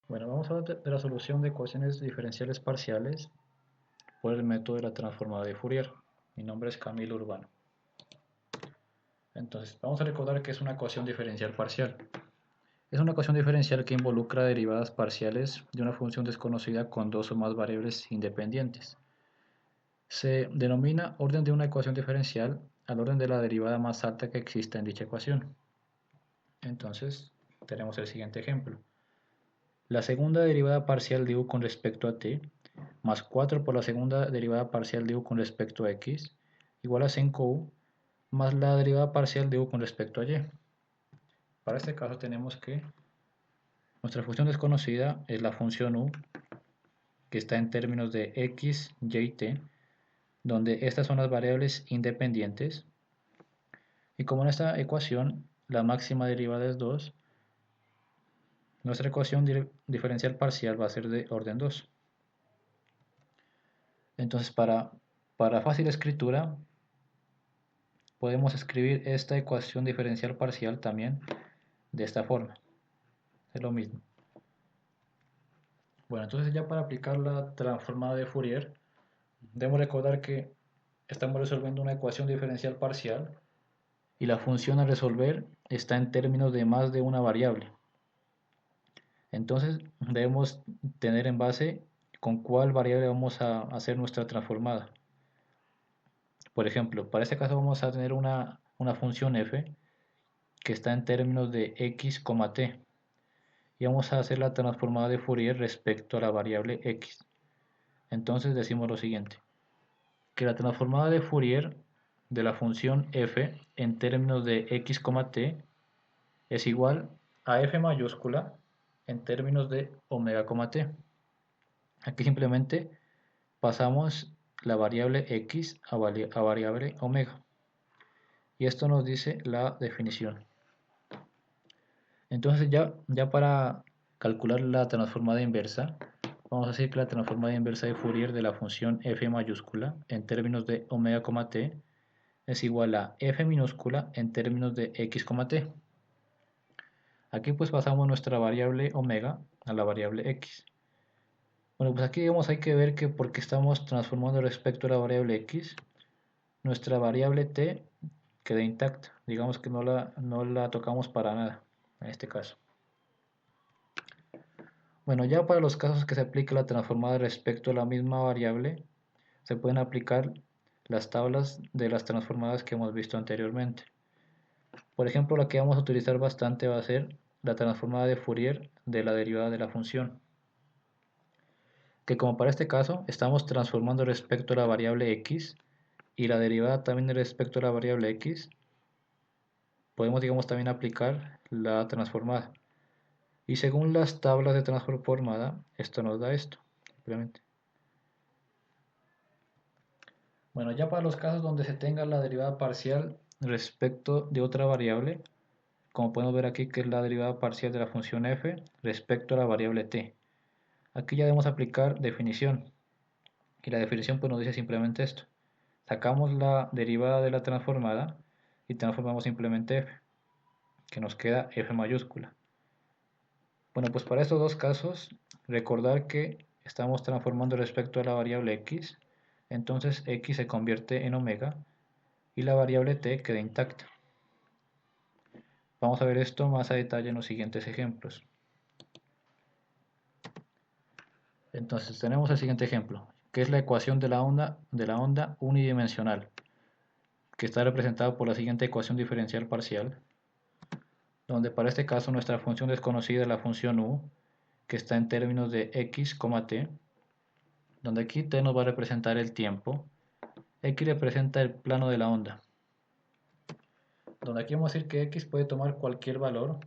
Bueno, vamos a hablar de la solución de ecuaciones diferenciales parciales por el método de la transformada de Fourier. Mi nombre es Camilo Urbano. Entonces, vamos a recordar que es una ecuación diferencial parcial. Es una ecuación diferencial que involucra derivadas parciales de una función desconocida con dos o más variables independientes. Se denomina orden de una ecuación diferencial al orden de la derivada más alta que exista en dicha ecuación. Entonces, tenemos el siguiente ejemplo. La segunda derivada parcial de u con respecto a t más 4 por la segunda derivada parcial de u con respecto a x igual a 5u más la derivada parcial de u con respecto a y. Para este caso tenemos que nuestra función desconocida es la función u, que está en términos de x, y y t, donde estas son las variables independientes. Y como en esta ecuación la máxima derivada es 2, nuestra ecuación diferencial parcial va a ser de orden 2. Entonces, para fácil escritura, podemos escribir esta ecuación diferencial parcial también de esta forma. Es lo mismo. Bueno, entonces ya para aplicar la transformada de Fourier, debemos recordar que estamos resolviendo una ecuación diferencial parcial y la función a resolver está en términos de más de una variable. Entonces debemos tener en base con cuál variable vamos a hacer nuestra transformada. Por ejemplo, para este caso vamos a tener una función f que está en términos de x, t y vamos a hacer la transformada de Fourier respecto a la variable x. Entonces decimos lo siguiente, que la transformada de Fourier de la función f en términos de x, t es igual a f mayúscula en términos de omega, t. Aquí simplemente pasamos la variable x a variable omega. Y esto nos dice la definición. Entonces ya para calcular la transformada inversa, vamos a decir que la transformada inversa de Fourier de la función f mayúscula en términos de omega, t es igual a f minúscula en términos de x, t. Aquí pues pasamos nuestra variable omega a la variable x. Bueno, pues aquí digamos hay que ver que porque estamos transformando respecto a la variable x, nuestra variable t queda intacta. Digamos que no la tocamos para nada en este caso. Bueno, ya para los casos que se aplique la transformada respecto a la misma variable, se pueden aplicar las tablas de las transformadas que hemos visto anteriormente. Por ejemplo, la que vamos a utilizar bastante va a ser la transformada de Fourier de la derivada de la función, que como para este caso estamos transformando respecto a la variable x y la derivada también respecto a la variable x, podemos digamos también aplicar la transformada. Y según las tablas de transformada, esto nos da esto, simplemente. Bueno, ya para los casos donde se tenga la derivada parcial respecto de otra variable, como podemos ver aquí que es la derivada parcial de la función f respecto a la variable t. Aquí ya debemos aplicar definición. Y la definición pues nos dice simplemente esto. Sacamos la derivada de la transformada y transformamos simplemente f, que nos queda f mayúscula. Bueno, pues para estos dos casos, recordar que estamos transformando respecto a la variable x, entonces x se convierte en omega y la variable t queda intacta. Vamos a ver esto más a detalle en los siguientes ejemplos. Entonces tenemos el siguiente ejemplo, que es la ecuación de la onda unidimensional, que está representada por la siguiente ecuación diferencial parcial, donde para este caso nuestra función desconocida es la función u, que está en términos de x, t, donde aquí t nos va a representar el tiempo, x representa el plano de la onda, donde aquí vamos a decir que x puede tomar cualquier valor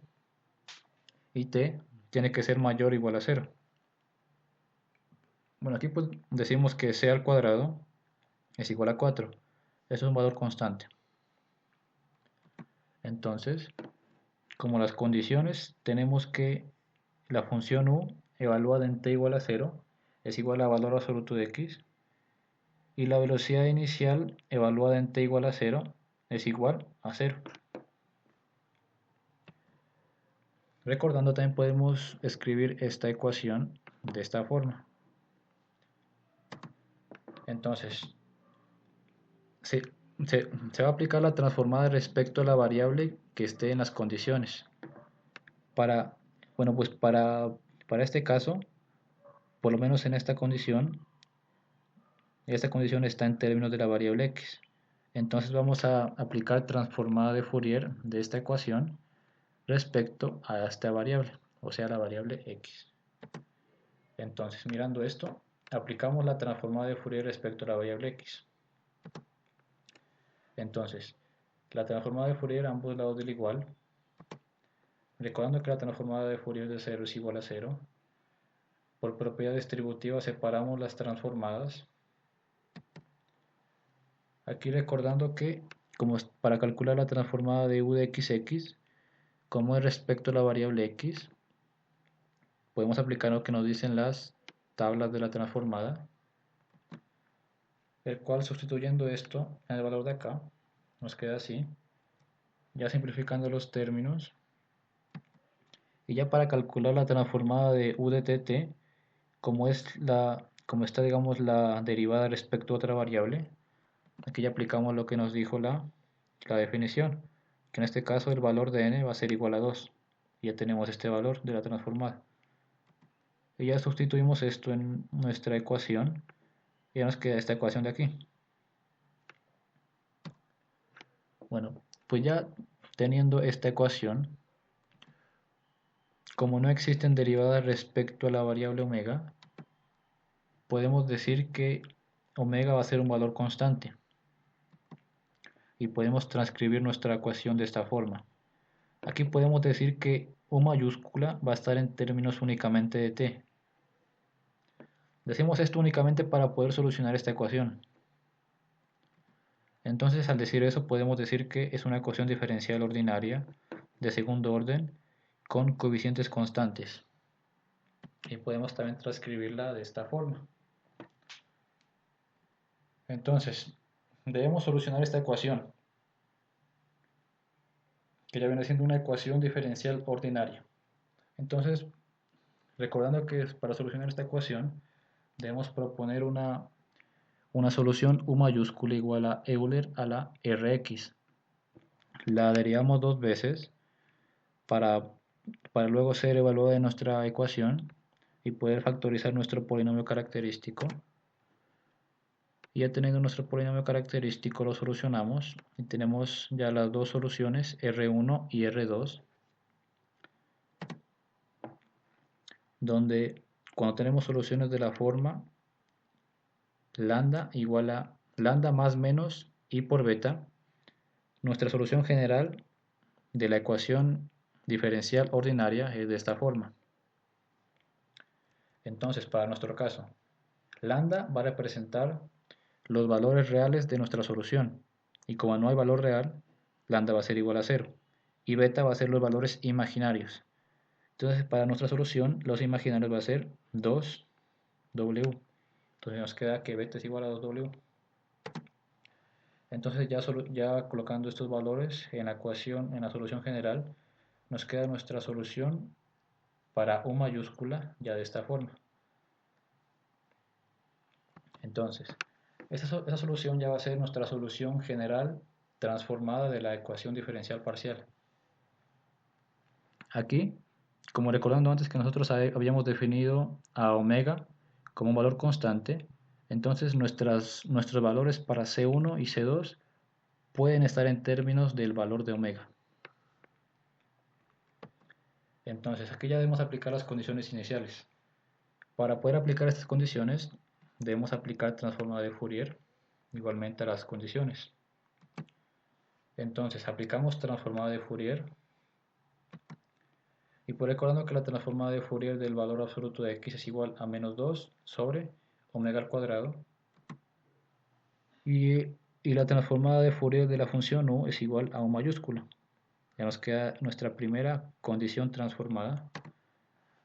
y t tiene que ser mayor o igual a 0. Bueno, aquí pues decimos que c al cuadrado es igual a 4. Eso es un valor constante. Entonces, como las condiciones, tenemos que la función u evaluada en t igual a 0 es igual a valor absoluto de x y la velocidad inicial evaluada en t igual a 0 es igual a 0. Recordando, también podemos escribir esta ecuación de esta forma. Entonces, se, se va a aplicar la transformada respecto a la variable que esté en las condiciones. Bueno, pues para este caso, por lo menos en esta condición está en términos de la variable x. Entonces vamos a aplicar transformada de Fourier de esta ecuación respecto a esta variable, o sea, la variable x. Entonces, mirando esto, aplicamos la transformada de Fourier respecto a la variable x. Entonces, la transformada de Fourier a ambos lados del igual, recordando que la transformada de Fourier de 0 es igual a 0, por propiedad distributiva separamos las transformadas. Aquí recordando que, como para calcular la transformada de u de xx, como es respecto a la variable x, podemos aplicar lo que nos dicen las tablas de la transformada, el cual, sustituyendo esto en el valor de acá, nos queda así, ya simplificando los términos. Y ya para calcular la transformada de u de tt, como está, digamos, la derivada respecto a otra variable, aquí ya aplicamos lo que nos dijo la definición, que en este caso el valor de n va a ser igual a 2. Y ya tenemos este valor de la transformada. Y ya sustituimos esto en nuestra ecuación y ya nos queda esta ecuación de aquí. Bueno, pues ya teniendo esta ecuación, como no existen derivadas respecto a la variable omega, podemos decir que omega va a ser un valor constante. Y podemos transcribir nuestra ecuación de esta forma. Aquí podemos decir que U mayúscula va a estar en términos únicamente de t. Decimos esto únicamente para poder solucionar esta ecuación. Entonces, al decir eso, podemos decir que es una ecuación diferencial ordinaria de segundo orden con coeficientes constantes. Y podemos también transcribirla de esta forma. Entonces, debemos solucionar esta ecuación, que ya viene siendo una ecuación diferencial ordinaria. Entonces, recordando que para solucionar esta ecuación, debemos proponer una solución U mayúscula igual a Euler a la Rx. La derivamos dos veces para, luego ser evaluada en nuestra ecuación y poder factorizar nuestro polinomio característico. Y ya teniendo nuestro polinomio característico lo solucionamos y tenemos ya las dos soluciones R1 y R2, donde cuando tenemos soluciones de la forma lambda igual a lambda más menos i por beta, nuestra solución general de la ecuación diferencial ordinaria es de esta forma. Entonces, para nuestro caso, lambda va a representar los valores reales de nuestra solución, y como no hay valor real, lambda va a ser igual a 0, y beta va a ser los valores imaginarios. Entonces, para nuestra solución, los imaginarios va a ser 2w. Entonces nos queda que beta es igual a 2w. Entonces ya colocando estos valores en la ecuación, en la solución general, nos queda nuestra solución para U mayúscula ya de esta forma. Entonces, esa solución ya va a ser nuestra solución general transformada de la ecuación diferencial parcial. Aquí, como recordando antes que nosotros habíamos definido a omega como un valor constante, entonces nuestros valores para C1 y C2 pueden estar en términos del valor de omega. Entonces, aquí ya debemos aplicar las condiciones iniciales. Para poder aplicar estas condiciones, debemos aplicar transformada de Fourier igualmente a las condiciones. Entonces, aplicamos transformada de Fourier. Y por recordando que la transformada de Fourier del valor absoluto de x es igual a menos 2 sobre omega al cuadrado. Y la transformada de Fourier de la función u es igual a U mayúscula. Ya nos queda nuestra primera condición transformada.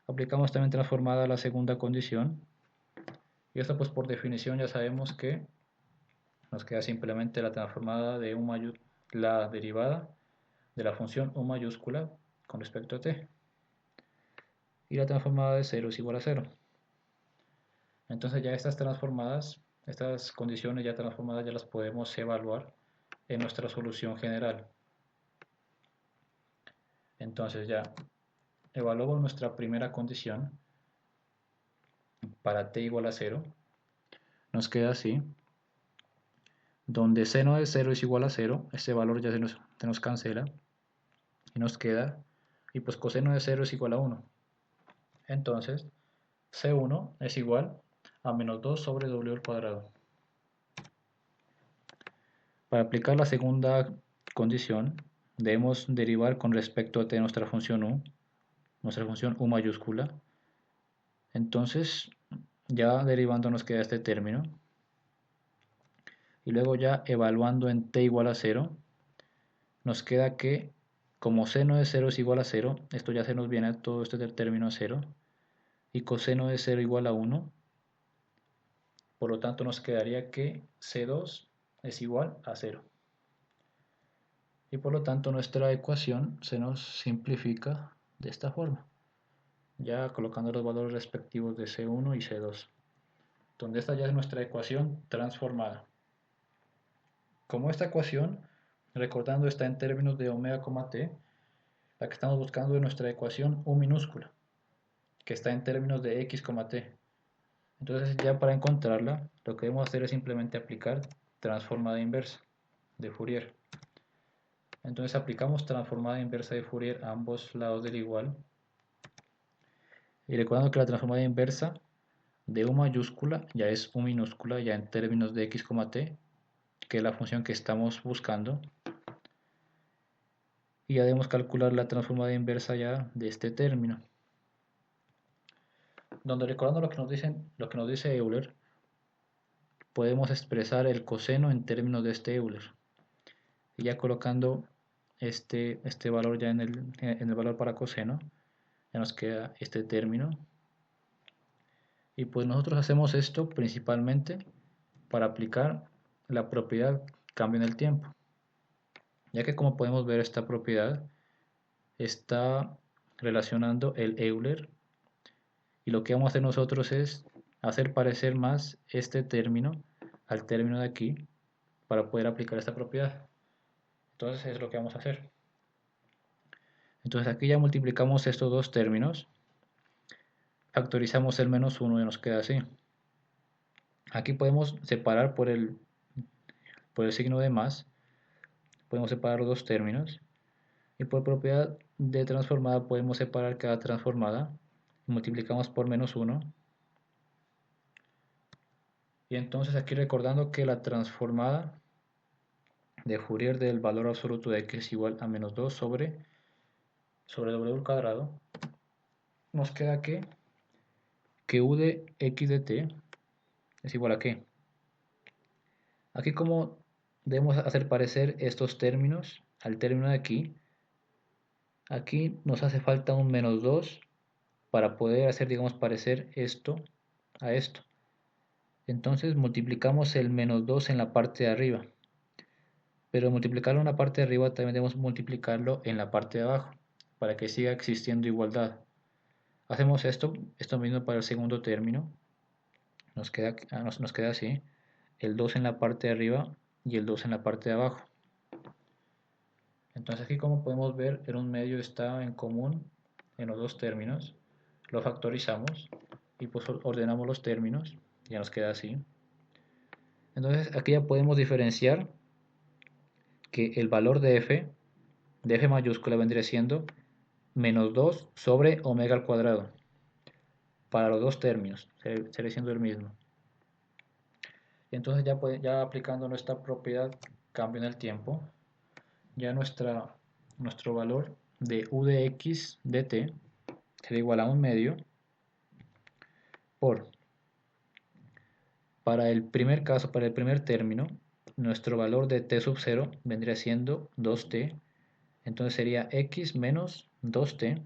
Aplicamos también transformada a la segunda condición. Y esto pues por definición ya sabemos que nos queda simplemente la transformada de la derivada de la función U mayúscula con respecto a t. y la transformada de 0 es igual a 0. Entonces ya estas transformadas, estas condiciones ya transformadas ya las podemos evaluar en nuestra solución general. Entonces ya evaluamos nuestra primera condición para t igual a 0. Nos queda así, donde seno de 0 es igual a 0, este valor ya se nos cancela y nos queda, y pues coseno de 0 es igual a 1. Entonces C1 es igual a menos 2 sobre W al cuadrado. Para aplicar la segunda condición, debemos derivar con respecto de nuestra función u, nuestra función u mayúscula. Entonces, ya derivando nos queda este término. Y luego ya evaluando en t igual a 0, nos queda que como seno de 0 es igual a 0, esto ya se nos viene todo este del término a 0, y coseno de 0 igual a 1, por lo tanto nos quedaría que C2 es igual a 0. Y por lo tanto nuestra ecuación se nos simplifica de esta forma, ya colocando los valores respectivos de C1 y C2, donde esta ya es nuestra ecuación transformada. Como esta ecuación, recordando, está en términos de omega, t, la que estamos buscando es nuestra ecuación u minúscula, que está en términos de x, t. Entonces ya para encontrarla, lo que debemos hacer es simplemente aplicar transformada inversa de Fourier. Entonces aplicamos transformada inversa de Fourier a ambos lados del igual. Y recordando que la transformada inversa de U mayúscula ya es U minúscula, ya en términos de x, t, que es la función que estamos buscando. Y ya debemos calcular la transformada inversa ya de este término. Donde recordando lo que nos dice Euler, podemos expresar el coseno en términos de este Euler. Y ya colocando este valor ya en el valor para coseno, ya nos queda este término. Y pues nosotros hacemos esto principalmente para aplicar la propiedad cambio en el tiempo, ya que como podemos ver esta propiedad está relacionando el Euler, y lo que vamos a hacer nosotros es hacer parecer más este término al término de aquí para poder aplicar esta propiedad. Entonces es lo que vamos a hacer. Entonces aquí ya multiplicamos estos dos términos, factorizamos el menos 1 y nos queda así. Aquí podemos separar por el signo de más, podemos separar los dos términos, y por propiedad de transformada podemos separar cada transformada, multiplicamos por menos 1, y entonces aquí recordando que la transformada de Fourier del valor absoluto de x es igual a menos 2 sobre W al cuadrado, nos queda que u de x de t es igual a qué. Aquí como debemos hacer parecer estos términos al término de aquí nos hace falta un menos 2 para poder hacer, digamos, parecer esto a esto. Entonces multiplicamos el menos 2 en la parte de arriba, pero multiplicarlo en la parte de arriba también debemos multiplicarlo en la parte de abajo para que siga existiendo igualdad. Hacemos esto mismo para el segundo término, nos queda así, el 2 en la parte de arriba y el 2 en la parte de abajo. Entonces aquí, como podemos ver, en un medio está en común en los dos términos, lo factorizamos y pues ordenamos los términos, ya nos queda así. Entonces aquí ya podemos diferenciar que el valor de f mayúscula vendría siendo menos 2 sobre omega al cuadrado para los dos términos, sería siendo el mismo. Y entonces ya aplicando nuestra propiedad cambio en el tiempo, ya nuestro valor de u de x de t será igual a 1 medio por, para el primer caso, para el primer término, nuestro valor de t sub 0 vendría siendo 2t, entonces sería x menos 2t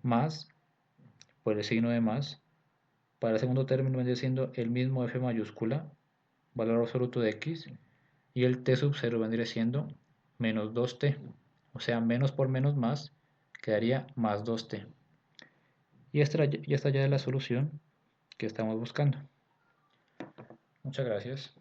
más, por el signo de más. Para el segundo término vendría siendo el mismo f mayúscula, valor absoluto de x, y el t sub 0 vendría siendo menos 2t, o sea, menos por menos más, quedaría más 2t. y esta ya es la solución que estamos buscando. Muchas gracias.